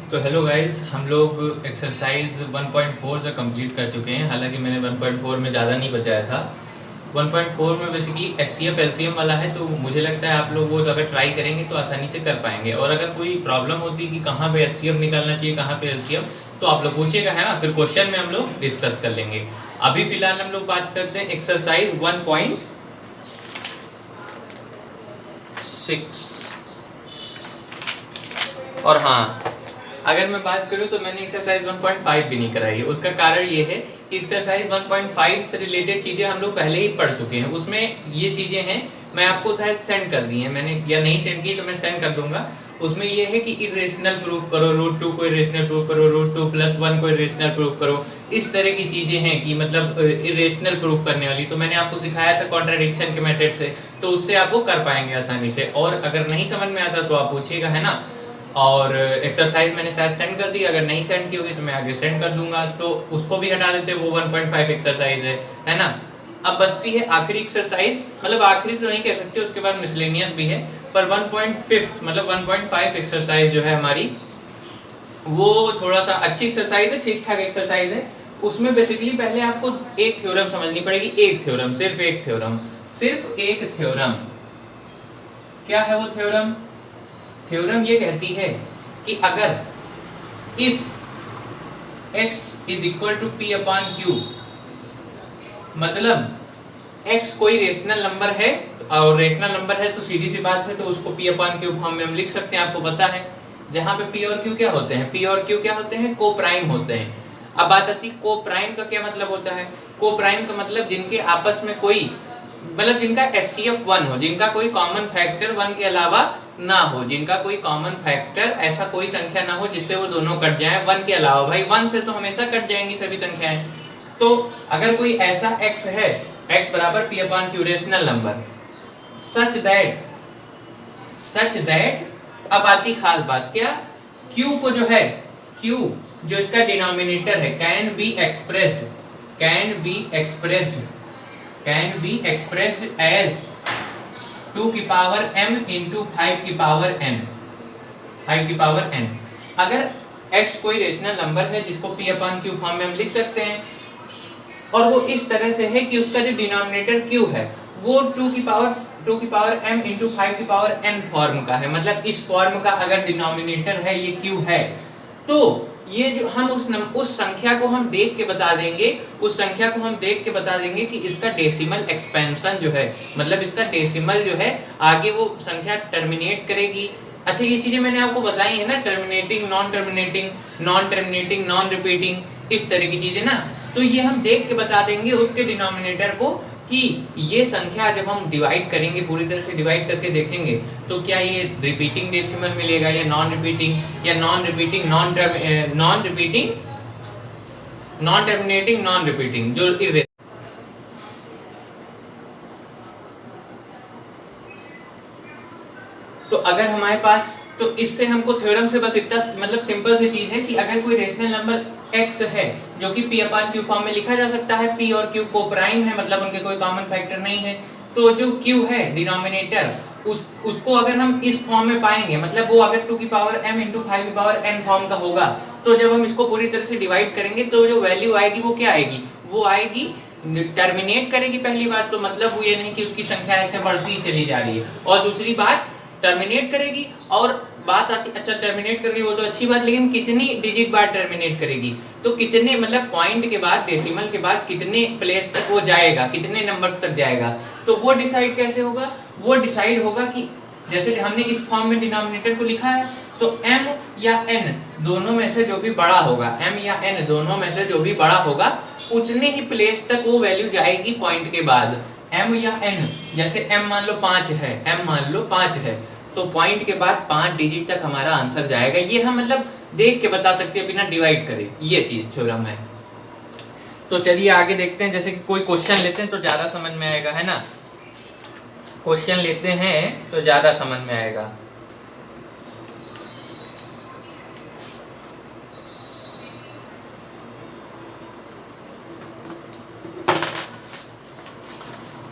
तो hello guys, हम लोग एक्सरसाइज 1.4 से कंप्लीट कर चुके हैं। हालांकि मैंने 1.4 में ज़्यादा नहीं बचाया था। 1.4 में बेसिकली एचसीएफ एलसीएम वाला है, तो मुझे लगता है आप लोग वो तो अगर ट्राई करेंगे तो आसानी से कर पाएंगे। और अगर कोई प्रॉब्लम होती है कि कहाँ पे एचसीएफ निकालना चाहिए, कहाँ पे एलसीएम, तो आप लोग पूछिएगा, है ना। फिर क्वेश्चन में हम लोग डिस्कस कर लेंगे। अभी फिलहाल हम लोग बात करते हैं एक्सरसाइज 1.6। और हाँ, अगर मैं बात करूं तो मैंने एक्सरसाइज 1.5 भी नहीं कराई है। उसका कारण ये है कि एक्सरसाइज 1.5 से रिलेटेड चीजें हम लोग पहले ही पढ़ चुके हैं। उसमें ये चीजें हैं, मैं आपको शायद सेंड कर दी है मैंने, या नहीं सेंड की तो मैं सेंड कर दूंगा। उसमें ये है कि इरेशनल प्रूफ करो, √2 को इरेशनल प्रूफ करो, √2 + 1 को इरेशनल प्रूफ करो। इस तरह की चीजें हैं कि मतलब इरेशनल प्रूफ करने वाली। तो मैंने आपको सिखाया था कॉन्ट्राडिक्शन के मेथड से, तो उससे आप वो कर पाएंगे आसानी से। और अगर नहीं समझ में आता तो आप पूछिएगा, है ना। और एक्सरसाइज मैंने शायद सेंड कर दी, अगर नहीं सेंड की होगी तो मैं आगे सेंड कर दूंगा, तो उसको भी हटा देते। वो 1.5 एक्सरसाइज है ना। अब बचती है आखिरी एक्सरसाइज, मतलब आखिरी तो नहीं कह सकते, उसके बाद मिसलेनियस भी है, पर 1.5 मतलब 1.5 एक्सरसाइज जो है हमारी, वो थोड़ा सा अच्छी एक्सरसाइज है, ठीक ठाक एक्सरसाइज है। उसमें बेसिकली पहले आपको एक थ्योरम समझनी पड़ेगी। एक थ्योरम, सिर्फ एक थ्योरम, सिर्फ एक थ्योरम। क्या है वो थ्योरम? थ्योरम ये कहती है कि अगर इफ x = p/q, मतलब x कोई रेशनल नंबर है, और रेशनल नंबर है तो सीधी सी बात है, तो उसको p/q फॉर्म में हम लिख सकते हैं, आपको पता है। जहां पे p और q क्या होते हैं? p और q क्या होते हैं? को प्राइम होते हैं। अब बात आती है को प्राइम का क्या मतलब होता है। को प्राइम का मतलब जिनके आपस में कोई, मतलब जिनका एचसीएफ 1 हो, जिनका कोई कॉमन फैक्टर 1 के अलावा ना हो, जिनका कोई कॉमन फैक्टर ऐसा कोई संख्या ना हो जिससे वो दोनों कट जाएं 1 के अलावा। भाई 1 से तो हमेशा कट जाएंगी सभी संख्याएं। तो अगर कोई ऐसा x है, x बराबर p/q rational number, such that अब आती खास बात, क्या? q को जो है, q जो इसका डिनोमिनेटर है, can be expressed as 2m into 5n। अगर x कोई रेशनल नंबर है जिसको p/q फॉर्म में हम लिख सकते हैं, और वो इस तरह से है कि उसका जो डिनोमिनेटर q है वो 2m into 5n फॉर्म का है। मतलब इस फॉर्म का अगर डिनोमिनेटर है ये q है, तो ये जो हम उस संख्या को हम देख के बता देंगे, कि इसका डेसिमल एक्सपेंशन जो है, मतलब इसका डेसिमल जो है आगे वो संख्या टर्मिनेट करेगी। अच्छा, ये चीजें मैंने आपको बताई है ना, टर्मिनेटिंग, नॉन रिपीटिंग, इस तरह की चीजें ना। तो ये हम देख के बता देंगे उसके डिनोमिनेटर को, कि ये संख्या जब हम डिवाइड करेंगे, पूरी तरह से डिवाइड करके देखेंगे, तो क्या ये रिपीटिंग डेसिमल मिलेगा या नॉन रिपीटिंग, या नॉन टर्मिनेटिंग नॉन रिपीटिंग जो तो अगर हमारे पास, तो इससे हमको थ्योरम से बस इतना मतलब सिंपल सी चीज है कि अगर कोई रेशनल नंबर x है जो कि p/q फॉर्म में लिखा जा सकता है, p और q को प्राइम है, मतलब उनके कोई कॉमन फैक्टर नहीं है, तो जो q है डिनोमिनेटर, उसको अगर हम इस फॉर्म में पाएंगे, मतलब वो अगर 2m into 5n फॉर्म का होगा, तो जब हम इसको पूरी तरह से डिवाइड करेंगे तो जो वैल्यू आएगी वो क्या आएगी? वो आएगी, टर्मिनेट करेगी। पहली बात तो मतलब वो ये नहीं कि उसकी संख्या ऐसे बढ़ती चली जा रही है, और दूसरी बात टर्मिनेट करेगी। और बात आती, अच्छा टर्मिनेट करेगी वो तो अच्छी बात, लेकिन कितनी डिजिट बाद टर्मिनेट करेगी, तो कितने, मतलब पॉइंट के बाद, डेसिमल के बाद कितने प्लेस तक वो जाएगा, कितने नंबर्स तक जाएगा, तो वो डिसाइड कैसे होगा? वो डिसाइड होगा कि जैसे हमने इस फॉर्म में डिनोमिनेटर को लिखा है, तो m या n दोनों में से जो भी बड़ा होगा, m या n दोनों में से जो भी बड़ा होगा, उतने ही प्लेस तक वो वैल्यू जाएगी पॉइंट के बाद। m या n, जैसे m मान लो 5 है, तो पॉइंट के बाद 5 डिजिट तक हमारा आंसर जाएगा। ये हम मतलब देख के बता सकते हैं बिना डिवाइड करे, ये चीज थ्योरम है। तो चलिए आगे देखते हैं, जैसे कि कोई क्वेश्चन लेते हैं तो ज्यादा समझ में आएगा, है ना। क्वेश्चन लेते हैं तो ज्यादा समझ में आएगा।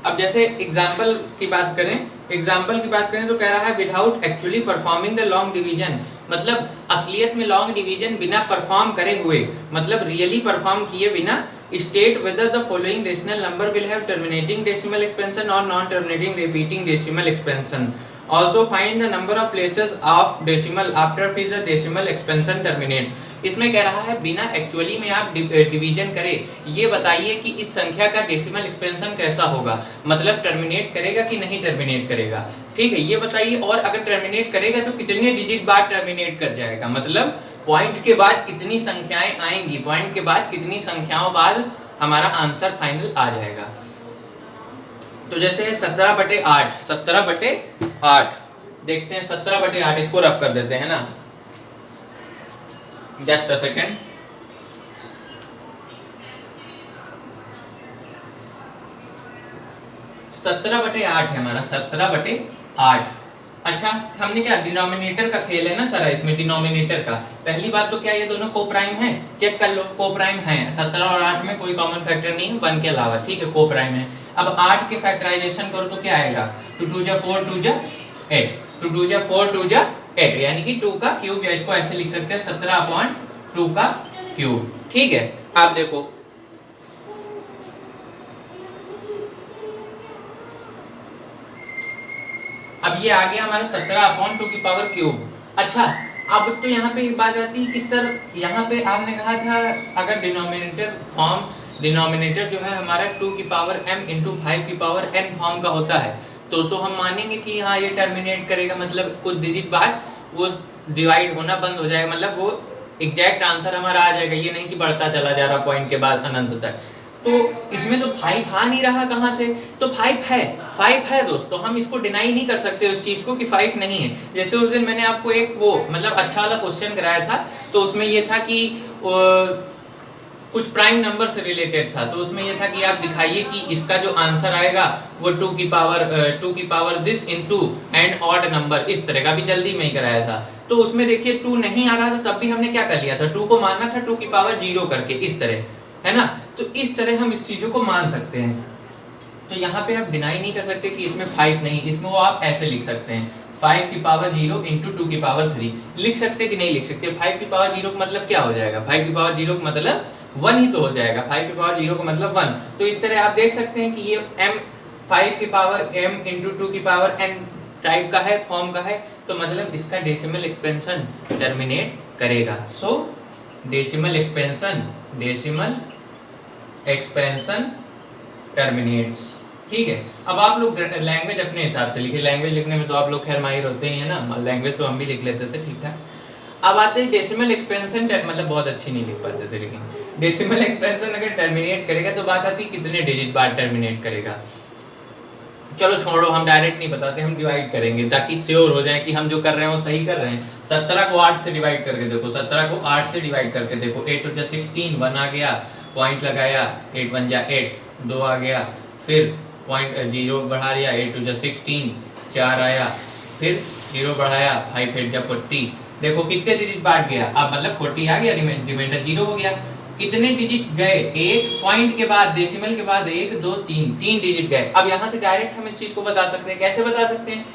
अब अब जैसे एग्जाम्पल की बात करें तो कह रहा है without actually performing the long division, मतलब असलियत में लॉन्ग डिवीजन बिना परफॉर्म करे हुए, मतलब रियली परफॉर्म किए बिना, state whether the following rational number will have terminating decimal expansion और non terminating repeating decimal expansion. Also find the number of places of decimal after which the decimal expansion terminates. इसमें कह रहा है बिना actually में आप division करें, ये बताइए कि इस संख्या का डेसिमल एक्सपेंशन कैसा होगा, मतलब टर्मिनेट करेगा कि नहीं टर्मिनेट करेगा, ठीक है, ये बताइए। और अगर टर्मिनेट करेगा तो कितने डिजिट बाद टर्मिनेट कर जाएगा, मतलब पॉइंट के बाद कितनी संख्याएं आएंगी, पॉइंट के बाद कितनी संख्याओं बाद हमारा आंसर फाइनल आ जाएगा। तो जैसे 17/8, 17/8 देखते हैं, 17/8 इसको रफ कर देते हैं ना, जस्ट अ सेकेंड। 17/8 है हमारा, 17/8। अच्छा, हमने क्या डिनोमिनेटर का खेल है ना सारा इसमें, डिनोमिनेटर का। पहली बात तो क्या ये दोनों कोप्राइम है, चेक कर लो, कोप्राइम है। 17 और 8 में कोई कॉमन फैक्टर नहीं है 1 के अलावा, ठीक है, कोप्राइम है। अब 8 के फैक्टराइजेशन करो तो क्या आएगा, 2 2 जा 4 2 जा 8, 2 2 जा 4 2 जा 8, यानी कि 2 का क्यूब, या इसको ऐसे लिख सकते हैं 17/2 का क्यूब, ठीक है। आप देखो अब ये आ गया हमारा 17/2 की पावर क्यूब। अच्छा, अब तो यहाँ पे एक बात आती है कि सर यहाँ पे आपने कहा था अगर डिनोमिनेटर जो है हमारा 2 की पावर m इंटू 5 की पावर n फॉर्म का होता है, तो हम मानेंगे कि हाँ ये टर्मिनेट करेगा, मतलब कुछ डिजिट बाद वो डिवाइड होना बंद हो जाएगा, मतलब वो एग्जैक्ट आंसर हमारा आ जाएगा, ये नहीं कि बढ़ता चला जा रहा पॉइंट के बाद अनंत तक। तो इसमें तो 5 आ नहीं रहा कहाँ से, तो 5 है दोस्त, तो हम इसको डिनाई नहीं कर सकते उस चीज को कि 5 नहीं है। जैसे उस दिन मैंने आपको एक वो मतलब अच्छा वाला क्वेश्चन कराया था, तो उसमें ये था कि कुछ प्राइम नंबर से रिलेटेड था, तो उसमें ये था कि आप दिखाइए कि इसका जो आंसर आएगा वो 2 की power this into and odd number, इस तरह का भी जल्दी में ही कराया था। तो उसमें देखिए 2 नहीं आ रहा था, तब भी हमने क्या कर लिया था, 2 को मानना था 2 की पावर 0 करके, इस तरह, है ना। तो इस तरह हम इस चीजों को मान सकते हैं। तो यहाँ पे आप डिनाई नहीं कर सकते कि इसमें 5 नहीं, इसमें वो आप ऐसे लिख सकते हैं 5 की पावर 0 इंटू 2 की पावर 3, लिख सकते कि नहीं लिख सकते। 5 की पावर 0 का मतलब क्या हो जाएगा, 5 की पावर 0 का मतलब 1 ही तो हो जाएगा, 5 की पावर 0 का मतलब 1। तो इस तरह आप देख सकते हैं कि ये m 5 की पावर m इंटू 2 की पावर n टाइप का है, फॉर्म का है, तो मतलब इसका डेसिमल एक्सपेंशन टर्मिनेट करेगा। सो डेसिमल एक्सपेंशन टर्मिनेट्स, ठीक है। अब आप लोग लैंग्वेज अपने हिसाब से लिखिए, लैंग्वेज लिखने में तो आप लोग खैर माहिर होते ही है ना, लैंग्वेज तो हम भी लिख लेते थे ठीक ठाक। अब आते हैं डेसिमल एक्सपेंशन, मतलब बहुत अच्छी नहीं लिख पाते थे, लेकिन डेसिमल एक्सपेंशन अगर टर्मिनेट करेगा तो बात आती है कितने डिजिट बाद टर्मिनेट करेगा। चलो छोड़ो, हम डायरेक्ट नहीं बताते, हम डिवाइड करेंगे ताकि श्योर हो जाए कि हम जो कर रहे हैं वो सही कर रहे हैं। 17 को 8 से डिवाइड करके देखो, 17 को 8 से डिवाइड करके देखो, 8 2 16, 1 आ गया, पॉइंट लगाया, 8 1 जा 8, 2 आ गया, फिर पॉइंट 0 बढ़ा लिया, 8 2 16, 4 आया, फिर 0 बढ़ाया, 5 8 जा 40, देखो कितने डिजिट बांट गया, अब मतलब 40 आ गया, रिमाइंडर 0 हो गया। कितने डिजिट गए, एक पॉइंट के बाद डेसिमल के बाद 1 2 3 डिजिट गए। अब यहाँ से डायरेक्ट हम इस चीज को बता सकते हैं, कैसे बता सकते हैं,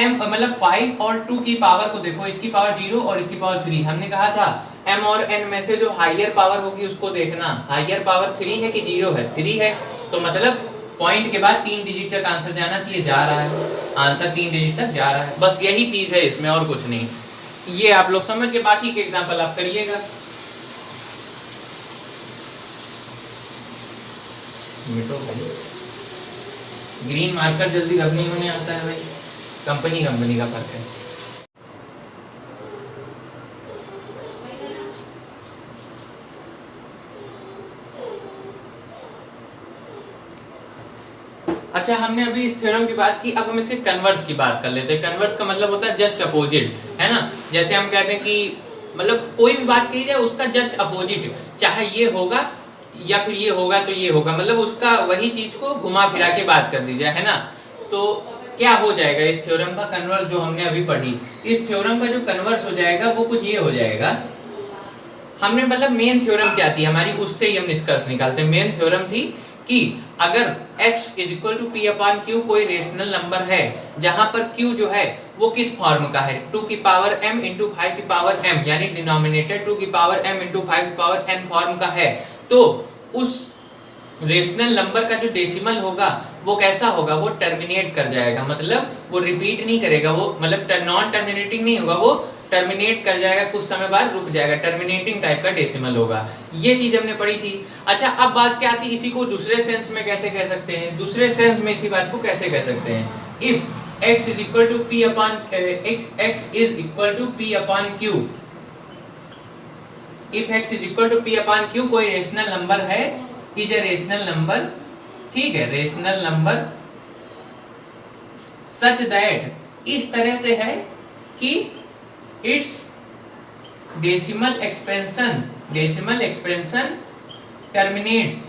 m मतलब 5 और 2 की पावर को देखो, इसकी पावर 0 और इसकी पावर 3, हमने कहा था m और n में से जो हाईयर पावर होगी उसको देखना, हाईयर पावर 3 है कि 0 है, 3 है, तो मतलब पॉइंट के बाद 3 डिजिट तक आंसर जाना चाहिए, जा रहा है, आंसर 3 डिजिट तक जा रहा है, बस यही चीज है इसमें और कुछ नहीं। ये आप लोग समझ के बाकी के एग्जांपल आप करिएगा। ग्रीन मार्कर जल्दी रब नहीं होने आता है भाई, कंपनी का फर्क है। अच्छा, हमने अभी इस थ्योरम की बात की, अब हम इसके कन्वर्स की बात कर लेते हैं। कन्वर्स का मतलब होता है जस्ट अपोजिट, है ना। जैसे हम कहते हैं कि मतलब कोई भी बात कही जाए उसका जस्ट अपोजिट, चाहे ये होगा या फिर ये होगा तो ये होगा, मतलब उसका वही चीज को घुमा फिरा के बात कर दी जाए, है ना। तो क्या हो जाएगा इस थ्योरम का कन्वर्स जो हमने अभी पढ़ी, इस थ्योरम का जो कन्वर्स हो जाएगा वो कुछ ये हो जाएगा। हमने मतलब मेन थ्योरम क्या थी हमारी, उससे ही हम निष्कर्ष निकालते हैं। मेन थ्योरम थी कि अगर x is equal to p upon q कोई रेशनल नंबर है जहां पर q जो है वो किस फॉर्म का है, 2 की पावर m इंटू 5 की पावर m, यानी डिनोमिनेटर 2 की पावर m इंटू 5 की पावर n फॉर्म का है, तो उस रेशनल नंबर का जो डेसिमल होगा वो कैसा होगा, वो टर्मिनेट कर जाएगा, मतलब वो रिपीट नहीं करेगा, वो मतलब नॉन टर्मिनेटिंग नहीं होगा, वो टर्मिनेट कर जाएगा, कुछ समय बाद रुक जाएगा, टर्मिनेटिंग टाइप का डेसिमल होगा। ये चीज हमने पढ़ी थी। अच्छा, अब बात क्या आती है, इसी को दूसरे सेंस में कैसे कह सकते हैं, दूसरे सेंस में इसी बात को कैसे कह सकते हैं, if x is equal to p upon x is equal to p upon q, if x is equal to p upon q कोई रेशनल नंबर है, इज ए रेशनल नंबर, ठीक है, रेशनल नंबर सच दैट इस तरह से है कि it's decimal expansion terminates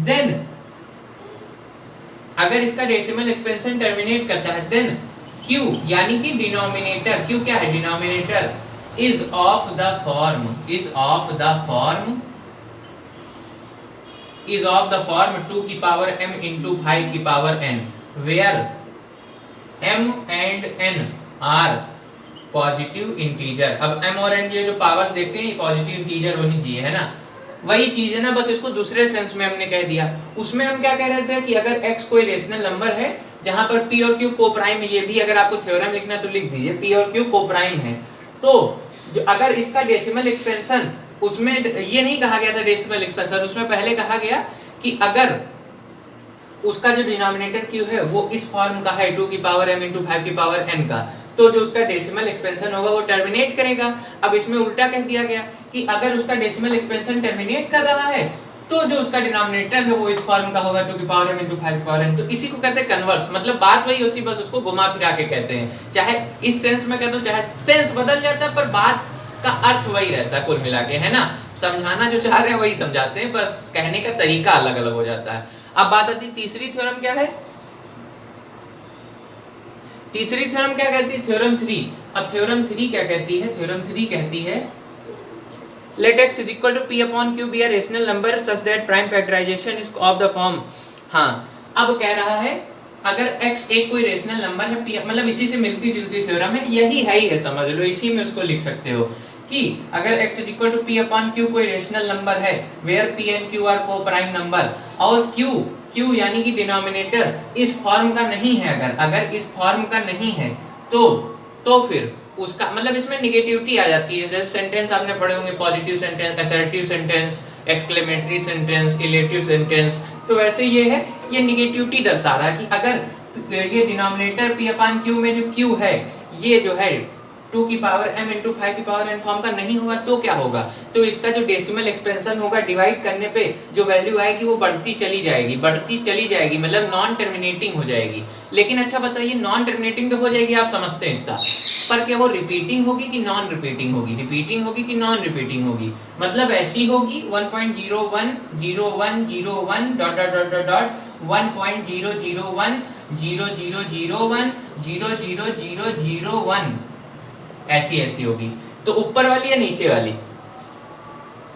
then, अगर इसका डेसिमल एक्सपेंशन टर्मिनेट करता है देन q यानी कि डिनोमिनेटर, q क्या है, denominator is of the form 2 की पावर m इंटू 5 की power n, where m and n are positive integer. अब m और n ये जो पावर देखते हैं ये पॉजिटिव इंटीजर होनी चाहिए, है ना, वही चीज है ना, बस इसको दूसरे सेंस में हमने कह दिया। उसमें हम क्या कह रहे थे कि अगर x कोई रेशनल नंबर है जहां पर p और q को प्राइम है, ये भी अगर आपको थ्योरम लिखना तो लिख दीजिए, p और q को प्राइम है, तो जो अगर इसका डेसिमल एक्सपेंशन, उसमें ये नहीं कहा गया था डेसिमल एक्सपेंशन, उसमें पहले कहा गया कि अगर उसका जो डिनोमिनेटर q है वो इस फॉर्म का है 2 की पावर m इंटू 5 की पावर n का, तो जो उसका डेसिमल एक्सपेंशन होगा वो टर्मिनेट करेगा। अब इसमें उल्टा कह दिया गया कि अगर उसका डेसिमल एक्सपेंशन टर्मिनेट कर रहा है तो जो उसका डिनोमिनेटर है वो इस फॉर्म का होगा 2 की पावर m इंटू 5 की पावर n, तो इसी को कहते हैं कन्वर्स, मतलब बात वही होती है, बस उसको घुमा फिरा के कहते हैं, चाहे इस सेंस में कह दो चाहे सेंस बदल जाता है पर बात का अर्थ वही रहता है कुल मिला के, है ना, समझाना जो चाह रहे हैं वही समझाते हैं, बस कहने का तरीका अलग अलग हो जाता है। अब बात आती है तीसरी थ्योरम क्या है, तीसरी थ्योरम क्या कहती है, थ्योरम 3। अब थ्योरम 3 क्या कहती है, थ्योरम 3 कहती है let x is equal to p upon q be a rational number such that prime factorization is of the form, हाँ, अब कह रहा है अगर x एक कोई रेशनल नंबर है p, मतलब इसी से मिलती जुलती थ्योरम है, यही है ही है, समझ लो, इसी में उसको लिख सकते हो कि अगर x is equal to p upon q कोई रेशनल नंबर है where p and q are co-prime number, और q यानी कि डिनोमिनेटर इस फॉर्म का नहीं है, अगर इस फॉर्म का नहीं है तो फिर उसका मतलब इसमें निगेटिविटी आ जाती है, जैसे सेंटेंस आपने पढ़े होंगे, positive sentence, assertive sentence, exclamatory sentence, elative sentence, तो वैसे ये है, ये निगेटिविटी दर्शा रहा है कि अगर ये डिनोमिनेटर p अपॉन q में जो q है ये जो है 2 की पावर m इंटू 5 की पावर n फॉर्म का नहीं होगा तो क्या होगा, तो इसका जो डेसिमल एक्सपेंशन होगा डिवाइड करने पे जो वैल्यू आएगी वो बढ़ती चली जाएगी, मतलब नॉन टर्मिनेटिंग हो जाएगी। लेकिन अच्छा बताइए, नॉन टर्मिनेटिंग तो हो जाएगी, आप समझते हैं इतना, पर क्या वो रिपीटिंग होगी कि नॉन रिपीटिंग होगी, रिपीटिंग होगी कि नॉन रिपीटिंग होगी, मतलब ऐसी होगी 1.010101 dot dot dot dot dot 1.001 0001 00001 ऐसी होगी। तो ऊपर वाली या नीचे वाली,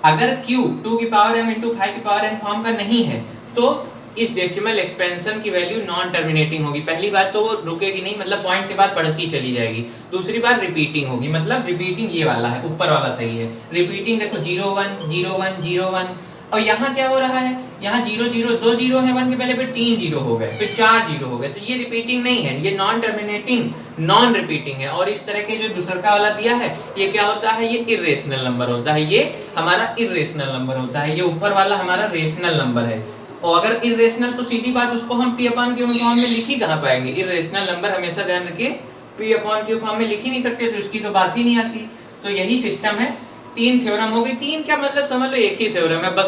अगर q 2 की पावर m इंटू 5 की पावर n फॉर्म का नहीं है तो इस डेसिमल एक्सपेंशन की वैल्यू नॉन टर्मिनेटिंग होगी। पहली बात तो वो रुकेगी नहीं, मतलब पॉइंट के बाद बढ़ती चली जाएगी। दूसरी बात रिपीटिंग होगी, मतलब रिपीटिंग ये वाला है, ऊपर वाला सही है, रिपीटिंग देखो 0 1 0 1 0 1, और यहाँ क्या हो रहा है, यहाँ 0 0 2 0 है 1 के पहले, फिर 3 0 हो गए, फिर 4 0 हो गए, तो ये रिपीटिंग नहीं है, ये नॉन टर्मिनेटिंग नॉन रिपीटिंग है। और इस तरह के जो दूसरा वाला दिया है ये क्या होता है, ये इर्रेशनल नंबर होता है, ये हमारा इर्रेशनल नंबर होता है, ये ऊपर वाला हमारा रेशनल नंबर है। और अगर इर्रेशनल तो सीधी बात उसको हम p अपॉन q फॉर्म में लिख ही कहाँ पाएंगे, इर्रेशनल नंबर हमेशा ध्यान रखिए p अपॉन q फॉर्म में लिख ही नहीं सकते, तो उसकी तो बात ही नहीं आती। तो यही सिस्टम है, 3 थ्योरम हो गई, 3 क्या मतलब समझ लो एक ही थ्योरम है, बस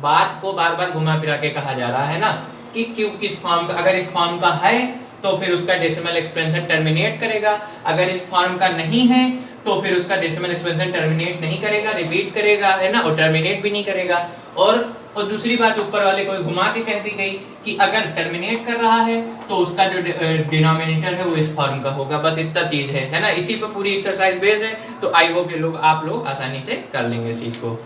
बात को बार बार घुमा फिरा के कहा जा रहा है ना कि q किस फॉर्म का, अगर इस फॉर्म का है तो फिर उसका डेसिमल एक्सपेंशन टर्मिनेट करेगा, अगर इस फॉर्म का नहीं है तो फिर उसका डेसिमल एक्सपेंशन टर्मिनेट नहीं करेगा, रिपीट करेगा, है ना, और टर्मिनेट भी नहीं करेगा। और दूसरी बात ऊपर वाले को घुमा के कह दी गई कि अगर टर्मिनेट कर रहा है तो उसका जो डिनोमिनेटर है वो इस फॉर्म का होगा, बस इतना चीज है ना, इसी पर पूरी एक्सरसाइज बेस है। तो आई होप ये लोग आप लोग आसानी से कर लेंगे इस चीज को।